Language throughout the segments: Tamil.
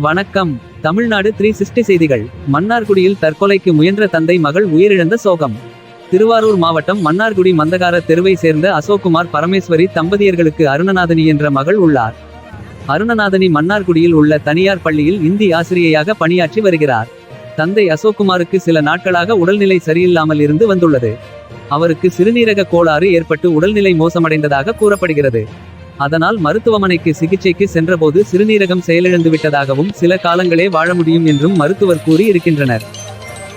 வணக்கம். தமிழ்நாடு 360 செய்திகள். மன்னார்குடியில் தற்கொலைக்கு முயன்ற தந்தை மகள் உயிரிழந்த சோகம். திருவாரூர் மாவட்டம் மன்னார்குடி மந்தகார தெருவை சேர்ந்த அசோக்குமார் பரமேஸ்வரி தம்பதியர்களுக்கு அருணநாதனி என்ற மகள் உள்ளார். அருணநாதனி மன்னார்குடியில் உள்ள தனியார் பள்ளியில் இந்தி ஆசிரியையாக பணியாற்றி வருகிறார். தந்தை அசோக்குமாருக்கு சில நாட்களாக உடல்நிலை சரியில்லாமல் இருந்து வந்துள்ளது. அவருக்கு சிறுநீரக கோளாறு ஏற்பட்டு உடல்நிலை மோசமடைந்ததாக கூறப்படுகிறது. அதனால் மருத்துவமனைக்கு சிகிச்சைக்கு சென்றபோது சிறுநீரகம் செயலிழந்துவிட்டதாகவும் சில காலங்களே வாழ முடியும் என்றும் மருத்துவர் கூறி இருக்கின்றனர்.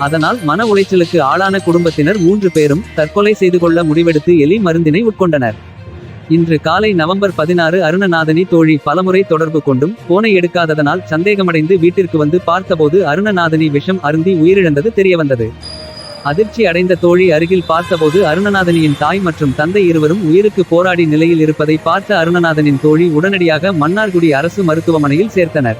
அதனால் மன உளைச்சலுக்கு ஆளான குடும்பத்தினர் 3 பேரும் தற்கொலை செய்து கொள்ள முடிவெடுத்து எலி மருந்தினை உட்கொண்டனர். இன்று காலை நவம்பர் 16 அருணநாதனி தோழி பலமுறை தொடர்பு கொண்டும் போனை எடுக்காததனால் சந்தேகமடைந்து வீட்டிற்கு வந்து பார்த்தபோது அருணநாதனி விஷம் அருந்தி உயிரிழந்தது தெரியவந்தது. அதிர்ச்சி அடைந்த தோழி அருகில் பார்த்தபோது அருணநாதனியின் தாய் மற்றும் தந்தை இருவரும் உயிருக்கு போராடி நிலையில் இருப்பதை பார்த்த அருணநாதனின் தோழி உடனடியாக மன்னார்குடி அரசு மருத்துவமனையில் சேர்த்தனர்.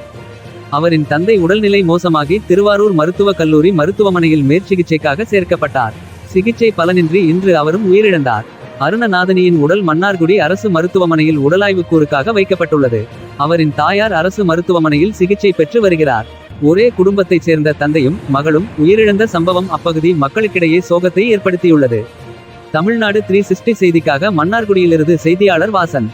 அவரின் தந்தை உடல்நிலை மோசமாகி திருவாரூர் மருத்துவக் கல்லூரி மருத்துவமனையில் மேற்சிகிச்சைக்காக சேர்க்கப்பட்டார். சிகிச்சை பலனின்றி இன்று அவரும் உயிரிழந்தார். அருணநாதனியின் உடல் மன்னார்குடி அரசு மருத்துவமனையில் உடலாய்வுக்கூறுக்காக வைக்கப்பட்டுள்ளது. அவரின் தாயார் அரசு மருத்துவமனையில் சிகிச்சை பெற்று வருகிறார். ஒரே குடும்பத்தைச் சேர்ந்த தந்தையும் மகளும் உயிரிழந்த சம்பவம் அப்பகுதி மக்களுக்கிடையே சோகத்தை ஏற்படுத்தியுள்ளது. தமிழ்நாடு 360 செய்திக்காக மன்னார்குடியிலிருந்து செய்தியாளர் வாசன்.